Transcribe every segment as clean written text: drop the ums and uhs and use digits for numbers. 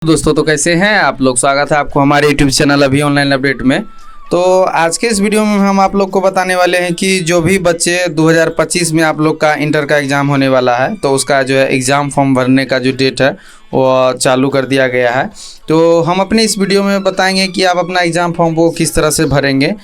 दोस्तों तो कैसे हैं आप लोग। स्वागत है आपको हमारे YouTube चैनल अभी ऑनलाइन अपडेट में। तो आज के इस वीडियो में हम आप लोग को बताने वाले हैं कि जो भी बच्चे 2025 में आप लोग का इंटर का एग्ज़ाम होने वाला है तो उसका जो है एग्ज़ाम फॉर्म भरने का जो डेट है वो चालू कर दिया गया है। तो हम अपने इस वीडियो में बताएंगे कि आप अपना एग्ज़ाम फॉर्म को किस तरह से भरेंगे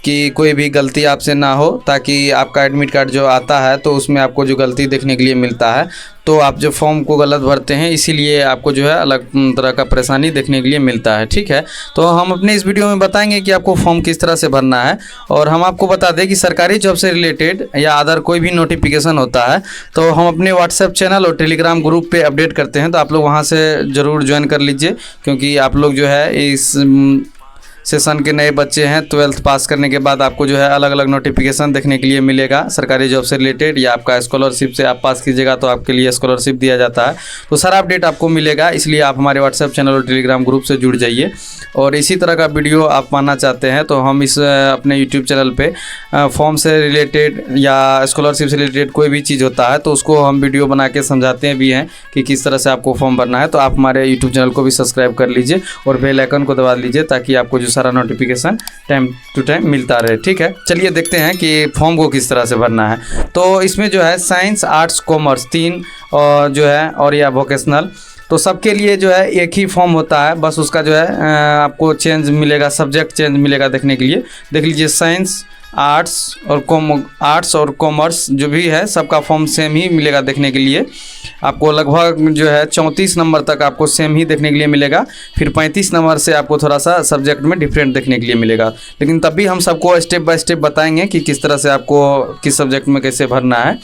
कि कोई भी गलती आपसे ना हो, ताकि आपका एडमिट कार्ड जो आता है तो उसमें आपको जो गलती देखने के लिए मिलता है तो आप जो फॉर्म को गलत भरते हैं इसीलिए आपको जो है अलग तरह का परेशानी देखने के लिए मिलता है। ठीक है, तो हम अपने इस वीडियो में बताएंगे कि आपको फॉर्म किस तरह से भरना है। और हम आपको बता दें कि सरकारी जॉब से रिलेटेड या अदर कोई भी नोटिफिकेशन होता है तो हम अपने व्हाट्सएप चैनल और टेलीग्राम ग्रुप पे अपडेट करते हैं, तो आप लोग वहाँ से ज़रूर ज्वाइन कर लीजिए, क्योंकि आप लोग जो है इस सेशन के नए बच्चे हैं। 12th पास करने के बाद आपको जो है अलग अलग नोटिफिकेशन देखने के लिए मिलेगा सरकारी जॉब से रिलेटेड, या आपका स्कॉलरशिप से आप पास कीजिएगा तो आपके लिए स्कॉलरशिप दिया जाता है। तो सारा अपडेट आपको मिलेगा, इसलिए आप हमारे व्हाट्सएप चैनल और टेलीग्राम ग्रुप से जुड़ जाइए। और इसी तरह का वीडियो आप पाना चाहते हैं तो हम इस अपने यूट्यूब चैनल पे फॉर्म से रिलेटेड या स्कॉलरशिप से रिलेटेड कोई भी चीज़ होता है तो उसको हम वीडियो बना के समझाते भी हैं कि किस तरह से आपको फॉर्म भरना है। तो आप हमारे यूट्यूब चैनल को भी सब्सक्राइब कर लीजिए और बेल आइकन को दबा लीजिए ताकि आपको जो सारा नोटिफिकेशन टाइम टू टाइम मिलता रहे। ठीक है, चलिए देखते हैं कि फॉर्म को किस तरह से भरना है। तो इसमें जो है साइंस, आर्ट्स, कॉमर्स 3 और जो है और या वोकेशनल, तो सबके लिए जो है एक ही फॉर्म होता है, बस उसका जो है आपको चेंज मिलेगा, सब्जेक्ट चेंज मिलेगा देखने के लिए। देख लीजिए साइंस, आर्ट्स और कॉमर्स जो भी है सबका फॉर्म सेम ही मिलेगा देखने के लिए। आपको लगभग जो है 34 नंबर तक आपको सेम ही देखने के लिए मिलेगा, फिर 35 नंबर से आपको थोड़ा सा सब्जेक्ट में डिफरेंट देखने के लिए मिलेगा। लेकिन तब भी हम सबको स्टेप बाय स्टेप बताएंगे कि किस तरह से आपको किस सब्जेक्ट में कैसे भरना है।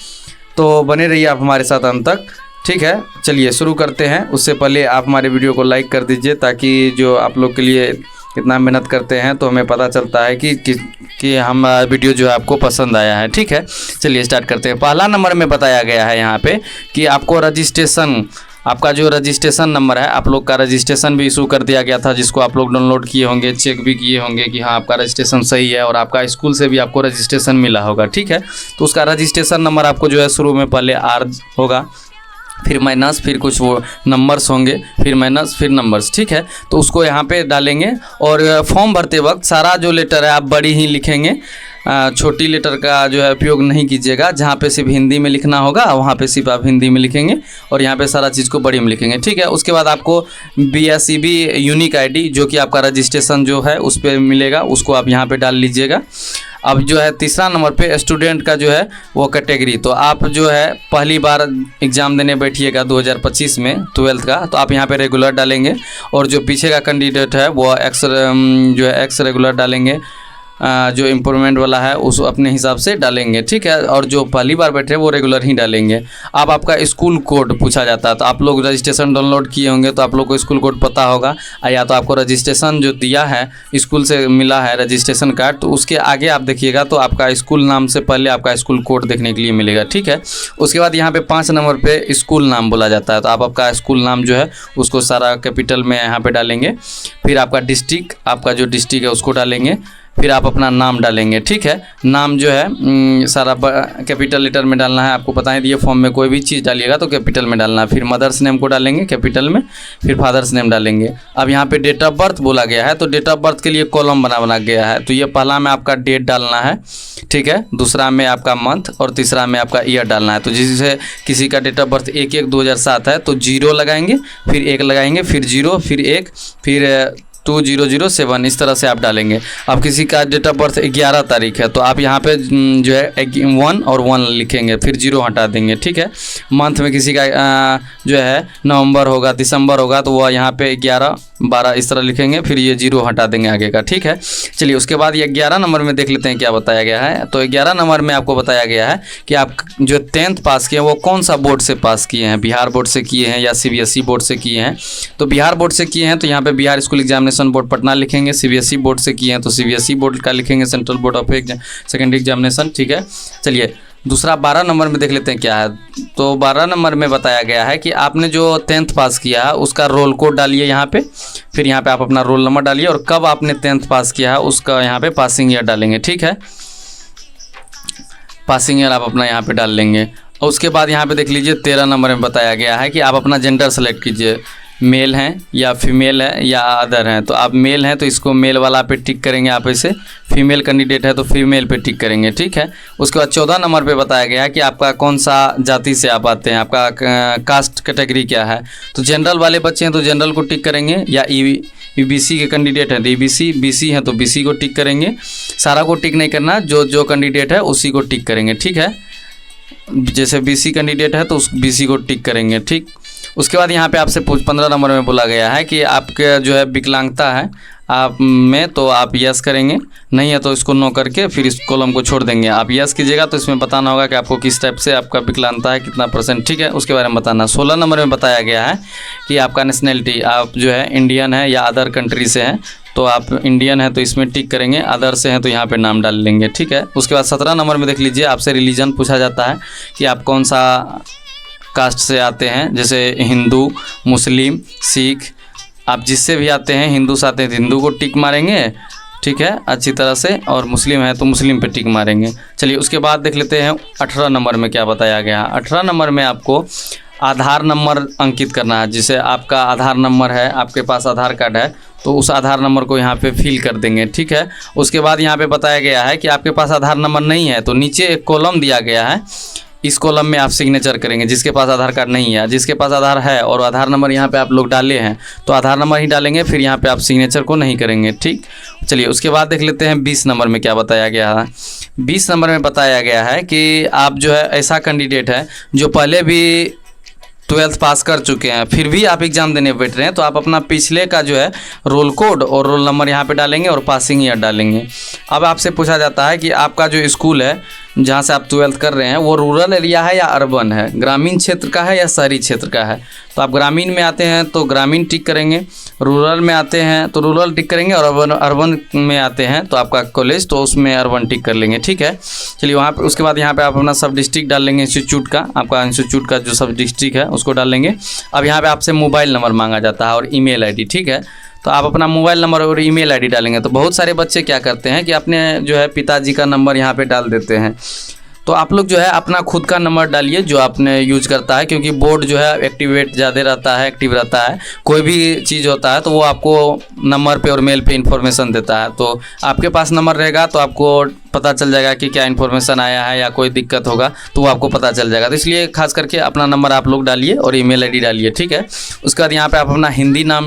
तो बने रहिए आप हमारे साथ अंत तक। ठीक है, चलिए शुरू करते हैं। उससे पहले आप हमारे वीडियो को लाइक कर दीजिए ताकि जो आप लोग के लिए कितना मेहनत करते हैं तो हमें पता चलता है कि हम वीडियो जो है आपको पसंद आया है। ठीक है, चलिए स्टार्ट करते हैं। पहला नंबर में बताया गया है यहाँ पे कि आपको रजिस्ट्रेशन, आपका जो रजिस्ट्रेशन नंबर है, आप लोग का रजिस्ट्रेशन भी इशू कर दिया गया था, जिसको आप लोग डाउनलोड किए होंगे, चेक भी किए होंगे कि हाँ आपका रजिस्ट्रेशन सही है, और आपका स्कूल से भी आपको रजिस्ट्रेशन मिला होगा। ठीक है, तो उसका रजिस्ट्रेशन नंबर आपको जो है शुरू में पहले आर होगा, फिर माइनस, फिर कुछ वो नंबर्स होंगे, फिर माइनस, फिर नंबर्स। ठीक है, तो उसको यहाँ पे डालेंगे। और फॉर्म भरते वक्त सारा जो लेटर है आप बड़ी ही लिखेंगे, छोटी लेटर का जो है उपयोग नहीं कीजिएगा। जहाँ पे सिर्फ हिंदी में लिखना होगा वहाँ पे सिर्फ आप हिंदी में लिखेंगे और यहाँ पे सारा चीज़ को बड़ी में लिखेंगे। ठीक है, उसके बाद आपको BSEB यूनिक ID जो कि आपका रजिस्ट्रेशन जो है उस पर मिलेगा, उसको आप यहाँ पे डाल लीजिएगा। अब जो है तीसरा नंबर पे स्टूडेंट का जो है वो कैटेगरी, तो आप जो है पहली बार एग्ज़ाम देने बैठिएगा 2025 में 12th का, तो आप यहाँ पे रेगुलर डालेंगे। और जो पीछे का कैंडिडेट है वो एक्स रेगुलर डालेंगे, जो इम्प्रूवमेंट वाला है उस अपने हिसाब से डालेंगे। ठीक है, और जो पहली बार बैठे हैं वो रेगुलर ही डालेंगे। अब आपका स्कूल कोड पूछा जाता है, तो आप लोग रजिस्ट्रेशन डाउनलोड किए होंगे तो आप लोग को स्कूल कोड पता होगा, या तो आपको रजिस्ट्रेशन जो दिया है स्कूल से मिला है रजिस्ट्रेशन कार्ड, तो उसके आगे आप देखिएगा तो आपका स्कूल नाम से पहले आपका स्कूल कोड देखने के लिए मिलेगा। ठीक है, उसके बाद यहाँ पे 5 नंबर पे स्कूल नाम बोला जाता है, तो आप आपका स्कूल नाम जो है उसको सारा कैपिटल में यहाँ पे डालेंगे। फिर आपका डिस्ट्रिक्ट, आपका जो डिस्ट्रिक्ट है उसको डालेंगे। फिर आप अपना नाम डालेंगे। ठीक है, नाम जो है सारा कैपिटल लेटर में डालना है, आपको बताएं दिए फॉर्म में कोई भी चीज़ डालिएगा तो कैपिटल में डालना है। फिर मदर्स नेम को डालेंगे कैपिटल में, फिर फादर्स नेम डालेंगे। अब यहाँ पे डेट ऑफ बर्थ बोला गया है, तो डेट ऑफ बर्थ के लिए कॉलम बना गया है, तो ये पहला में आपका डेट डालना है। ठीक है, दूसरा में आपका मंथ और तीसरा में आपका ईयर डालना है। तो जिससे किसी का डेट ऑफ बर्थ 1/1/2007 है तो 0 लगाएंगे, फिर 1 लगाएंगे, फिर 0, फिर 1, फिर 2007, इस तरह से आप डालेंगे। अब किसी का डेट ऑफ बर्थ 11 तारीख है तो आप यहाँ पे जो है 1 और 1 लिखेंगे, फिर 0 हटा देंगे। ठीक है, मंथ में किसी का जो है नवंबर होगा, दिसंबर होगा तो वह यहाँ पे 11, 12 इस तरह लिखेंगे, फिर ये 0 हटा देंगे आगे का। ठीक है, चलिए उसके बाद ये 11 नंबर में देख लेते हैं क्या बताया गया है। तो 11 नंबर में आपको बताया गया है कि आप जो 10th पास किए हैं वो कौन सा बोर्ड से पास किए हैं, बिहार बोर्ड से किए हैं या CBSE बोर्ड से किए हैं। तो बिहार बोर्ड से किए हैं तो यहाँ पे Bihar school examination board Patna लिखेंगे। CBSE बोर्ड से किए हैं तो CBSE बोर्ड का लिखेंगे, central board of secondary examination. ठीक है, चलिए दूसरा 12 नंबर में देख लेते हैं क्या है। तो 12 नंबर में बताया गया है कि आपने जो 10th पास किया है उसका रोल कोड डालिए यहाँ पे, फिर यहाँ पे आप अपना रोल नंबर डालिए और कब आपने 10th पास किया है उसका यहाँ पे पासिंग ईयर डालेंगे। ठीक है, पासिंग ईयर आप अपना यहाँ पे डाल लेंगे। और उसके बाद यहाँ पे देख लीजिए 13 नंबर में बताया गया है कि आप अपना जेंडर सेलेक्ट कीजिए, मेल हैं या फीमेल है या अदर हैं। तो आप मेल हैं तो इसको मेल वाला पे टिक करेंगे आप ऐसे, फीमेल कैंडिडेट है तो फीमेल पे टिक करेंगे, ठीक है। उसके बाद 14 नंबर पे बताया गया है कि आपका कौन सा जाति से आप आते हैं, आपका कास्ट कैटेगरी क्या है। तो जनरल वाले बच्चे हैं तो जनरल को टिक करेंगे, या ईबीसी के कैंडिडेट हैं तो ईबीसी, बीसी हैं तो बीसी को टिक करेंगे। सारा को टिक नहीं करना, जो कैंडिडेट है उसी को टिक करेंगे, ठीक है। जैसे बीसी कैंडिडेट है तो उस बीसी को टिक करेंगे, ठीक। उसके बाद यहाँ पे आपसे 15 नंबर में बोला गया है कि आपके जो है विकलांगता है आप में, तो आप यस करेंगे, नहीं है तो इसको नो करके फिर इस कॉलम को छोड़ देंगे। आप यस कीजिएगा तो इसमें बताना होगा कि आपको किस टाइप से आपका विकलांगता है, कितना %, ठीक है, उसके बारे में बताना। 16 नंबर में बताया गया है कि आपका नेशनैलिटी, आप जो है इंडियन है या अदर कंट्री से हैं, तो आप इंडियन है तो इसमें टिक करेंगे, अदर से हैं तो यहाँ पे नाम डाल लेंगे, ठीक है। उसके बाद 17 नंबर में देख लीजिए, आपसे रिलीजन पूछा जाता है कि आप कौन सा कास्ट से आते हैं, जैसे हिंदू, मुस्लिम, सिख, आप जिससे भी आते हैं, हिंदू से आते हैं तो हिंदू को टिक मारेंगे, ठीक है, अच्छी तरह से, और मुस्लिम है तो मुस्लिम पे टिक मारेंगे। चलिए उसके बाद देख लेते हैं 18 नंबर में क्या बताया गया है। 18 नंबर में आपको आधार नंबर अंकित करना है। जैसे आपका आधार नंबर है, आपके पास आधार कार्ड है तो उस आधार नंबर को यहाँ पे फिल कर देंगे, ठीक है। उसके बाद यहाँ पे बताया गया है कि आपके पास आधार नंबर नहीं है तो नीचे एक कॉलम दिया गया है, इस कॉलम में आप सिग्नेचर करेंगे। जिसके पास आधार कार्ड नहीं है, जिसके पास आधार है और आधार नंबर यहाँ पे आप लोग डाले हैं तो आधार नंबर ही डालेंगे, फिर यहाँ पे आप सिग्नेचर को नहीं करेंगे, ठीक। चलिए उसके बाद देख लेते हैं 20 नंबर में क्या बताया गया है। 20 नंबर में बताया गया है कि आप जो है ऐसा कैंडिडेट है जो पहले भी 12th पास कर चुके हैं, फिर भी आप एग्ज़ाम देने बैठ रहे हैं, तो आप अपना पिछले का जो है रोल कोड और रोल नंबर यहाँ पे डालेंगे और पासिंग ईयर डालेंगे। अब आपसे पूछा जाता है कि आपका जो स्कूल है जहाँ से आप 12th कर रहे हैं वो रूरल एरिया है या अर्बन है, ग्रामीण क्षेत्र का है या शहरी क्षेत्र का है। तो आप ग्रामीण में आते हैं तो ग्रामीण टिक करेंगे, रूरल में आते हैं तो रूरल टिक करेंगे, और अर्बन में आते हैं तो आपका कॉलेज तो उसमें अर्बन टिक कर लेंगे, ठीक है। चलिए वहाँ पे उसके बाद यहाँ पे आप अपना सब डिस्ट्रिक्ट डाल लेंगे, इंस्टीट्यूट का, आपका इंस्टीट्यूट का जो सब डिस्ट्रिक्ट है उसको डाल लेंगे। अब यहाँ पे आपसे मोबाइल नंबर मांगा जाता है और ईमेल आईडी, ठीक है। तो आप अपना मोबाइल नंबर और ईमेल आईडी डालेंगे। तो बहुत सारे बच्चे क्या करते हैं कि अपने जो है पिताजी का नंबर यहाँ पे डाल देते हैं। तो आप लोग जो है अपना खुद का नंबर डालिए जो आपने यूज करता है, क्योंकि बोर्ड जो है एक्टिवेट ज़्यादा रहता है, एक्टिव रहता है। कोई भी चीज़ होता है तो वो आपको नंबर पे और मेल पे इन्फॉर्मेशन देता है। तो आपके पास नंबर रहेगा तो आपको पता चल जाएगा कि क्या इन्फॉर्मेशन आया है या कोई दिक्कत होगा तो वो आपको पता चल जाएगा। तो इसलिए खास करके अपना नंबर आप लोग डालिए और ईमेल आईडी डालिए, ठीक है। उसके बाद यहाँ पे आप अपना हिंदी नाम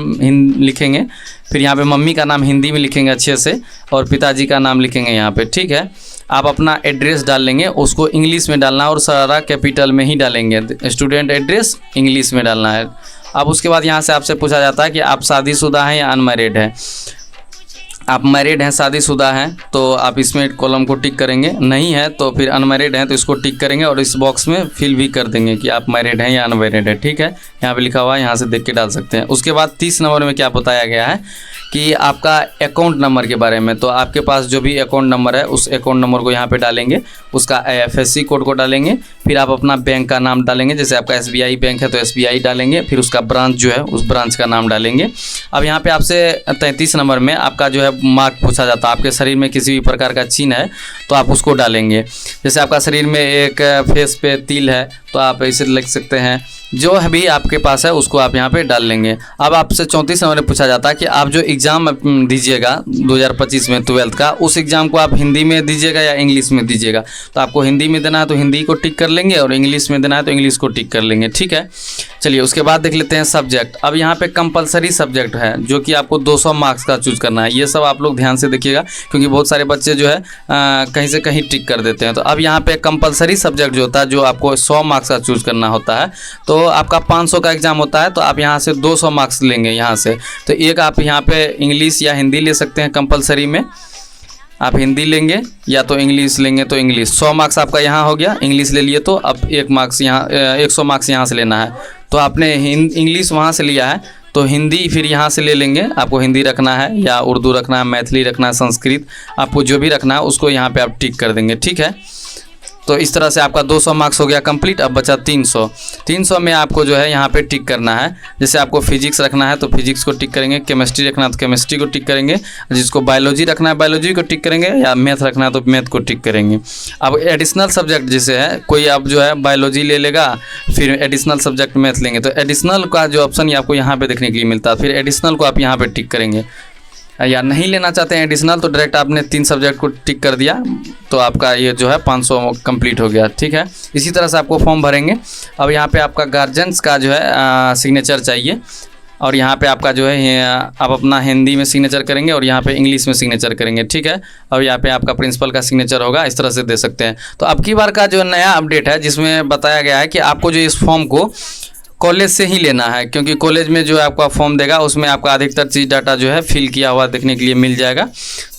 लिखेंगे, फिर यहाँ पे मम्मी का नाम हिंदी में लिखेंगे अच्छे से, और पिताजी का नाम लिखेंगे यहाँ पे, ठीक है। आप अपना एड्रेस डाल लेंगे, उसको इंग्लिश में डालना और सारा कैपिटल में ही डालेंगे। स्टूडेंट एड्रेस इंग्लिश में डालना है। अब उसके बाद यहाँ से आपसे पूछा जाता है कि आप शादीशुदा हैं या अनमैरिड हैं। आप मैरिड हैं, शादीशुदा हैं तो आप इसमें कॉलम को टिक करेंगे, नहीं है तो फिर अनमैरिड हैं तो इसको टिक करेंगे और इस बॉक्स में फिल भी कर देंगे कि आप मैरिड हैं या अनमैरिड है, ठीक है। यहाँ पे लिखा हुआ है, यहाँ से देख के डाल सकते हैं। उसके बाद 30 नंबर में क्या बताया गया है कि आपका अकाउंट नंबर के बारे में। तो आपके पास जो भी अकाउंट नंबर है उस अकाउंट नंबर को यहाँ पे डालेंगे, उसका IFSC कोड को डालेंगे, फिर आप अपना बैंक का नाम डालेंगे। जैसे आपका SBI बैंक है तो SBI डालेंगे, फिर उसका ब्रांच जो है उस ब्रांच का नाम डालेंगे। अब यहाँ पे आपसे 33 नंबर में आपका जो है मार्क पूछा जाता है। आपके शरीर में किसी भी प्रकार का चिन्ह है तो आप उसको डालेंगे। जैसे आपका शरीर में एक फेस पे तिल है तो आप ऐसे लिख सकते हैं, जो भी आपके पास है उसको आप यहाँ पे डाल लेंगे। अब आपसे 34 नंबर में पूछा जाता है कि आप जो एग्ज़ाम दीजिएगा 2025 में 12th का, उस एग्ज़ाम को आप हिंदी में दीजिएगा या इंग्लिश में दीजिएगा। तो आपको हिंदी में देना है तो हिंदी को टिक कर लेंगे और इंग्लिश में देना है तो इंग्लिश को टिक कर लेंगे, ठीक है। चलिए उसके बाद देख लेते हैं सब्जेक्ट। अब यहाँ पे कंपलसरी सब्जेक्ट है जो कि आपको 200 मार्क्स का चूज़ करना है। ये सब आप लोग ध्यान से देखिएगा क्योंकि बहुत सारे बच्चे जो है कहीं से कहीं टिक कर देते हैं। तो अब यहाँ पे कंपलसरी सब्जेक्ट जो होता है, जो आपको 100 मार्क्स का चूज़ करना होता है, तो आपका 500 का एग्ज़ाम होता है तो आप यहाँ से 200 मार्क्स लेंगे यहाँ से। तो एक आप यहाँ पे इंग्लिश या हिंदी ले सकते हैं। कंपलसरी में आप हिंदी लेंगे या तो इंग्लिश लेंगे तो इंग्लिश। 100 मार्क्स आपका यहाँ हो गया, इंग्लिश ले लिए तो अब 1 मार्क्स यहाँ 100 मार्क्स यहाँ से लेना है। तो आपने इंग्लिश वहाँ से लिया है तो हिंदी फिर यहाँ से ले लेंगे। आपको हिंदी रखना है या उर्दू रखना है, मैथिली रखना है, संस्कृत, आपको जो भी रखना है उसको यहाँ पे आप टिक कर देंगे, ठीक है। तो इस तरह से आपका 200 मार्क्स हो गया कंप्लीट। अब बचा 300 में आपको जो है यहाँ पे टिक करना है। जैसे आपको फिजिक्स रखना है तो फिजिक्स को टिक करेंगे, केमिस्ट्री रखना है तो केमिस्ट्री को टिक करेंगे, जिसको बायोलॉजी रखना है बायोलॉजी को टिक करेंगे, या मैथ रखना है तो मैथ को टिक करेंगे। अब एडिशनल सब्जेक्ट जैसे है, कोई आप जो है बायोलॉजी ले लेगा, फिर एडिशनल सब्जेक्ट मैथ लेंगे, तो एडिशनल का जो ऑप्शन ये आपको यहाँ पे देखने के लिए मिलता है। फिर एडिशनल को आप यहाँ पे टिक करेंगे, या नहीं लेना चाहते हैं एडिशनल तो डायरेक्ट आपने 3 सब्जेक्ट को टिक कर दिया तो आपका ये जो है 500 कंप्लीट हो गया। ठीक है, इसी तरह से आपको फॉर्म भरेंगे। अब यहाँ पे आपका गार्जियंस का जो है सिग्नेचर चाहिए, और यहाँ पे आपका जो है आप अपना हिंदी में सिग्नेचर करेंगे और यहाँ पे इंग्लिश में सिग्नेचर करेंगे। ठीक है, और यहाँ पे आपका प्रिंसिपल का सिग्नेचर होगा, इस तरह से दे सकते हैं। तो अब की बार का जो नया अपडेट है जिसमें बताया गया है कि आपको जो इस फॉर्म को कॉलेज से ही लेना है, क्योंकि कॉलेज में जो है आपका फॉर्म देगा उसमें आपका अधिकतर चीज़ डाटा जो है फिल किया हुआ देखने के लिए मिल जाएगा।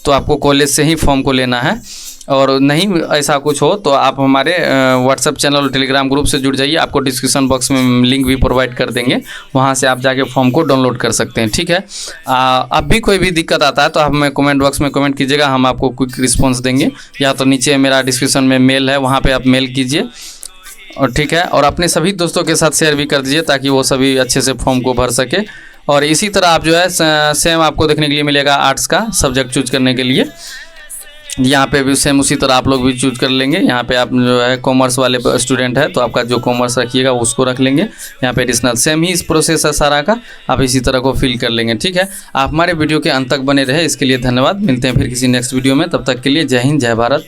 तो आपको कॉलेज से ही फॉर्म को लेना है, और नहीं ऐसा कुछ हो तो आप हमारे व्हाट्सएप चैनल और टेलीग्राम ग्रुप से जुड़ जाइए। आपको डिस्क्रिप्शन बॉक्स में लिंक भी प्रोवाइड कर देंगे, वहाँ से आप जाके फॉर्म को डाउनलोड कर सकते हैं। ठीक है, अब भी कोई भी दिक्कत आता है तो आप हमें कमेंट बॉक्स में कमेंट कीजिएगा, हम आपको क्विक रिस्पॉन्स देंगे, या तो नीचे मेरा डिस्क्रिप्शन में मेल है वहाँ पर आप मेल कीजिए। और ठीक है, और अपने सभी दोस्तों के साथ शेयर भी कर दीजिए ताकि वो सभी अच्छे से फॉर्म को भर सके। और इसी तरह आप जो है सेम आपको देखने के लिए मिलेगा आर्ट्स का सब्जेक्ट चूज करने के लिए। यहाँ पे भी सेम उसी तरह आप लोग भी चूज कर लेंगे। यहाँ पे आप जो है कॉमर्स वाले स्टूडेंट है तो आपका जो कॉमर्स रखिएगा उसको रख लेंगे। यहाँ पे एडिशनल सेम ही इस प्रोसेस है सारा का, आप इसी तरह को फिल कर लेंगे। ठीक है, आप हमारे वीडियो के अंत तक बने रहे इसके लिए धन्यवाद। मिलते हैं फिर किसी नेक्स्ट वीडियो में, तब तक के लिए जय हिंद जय भारत।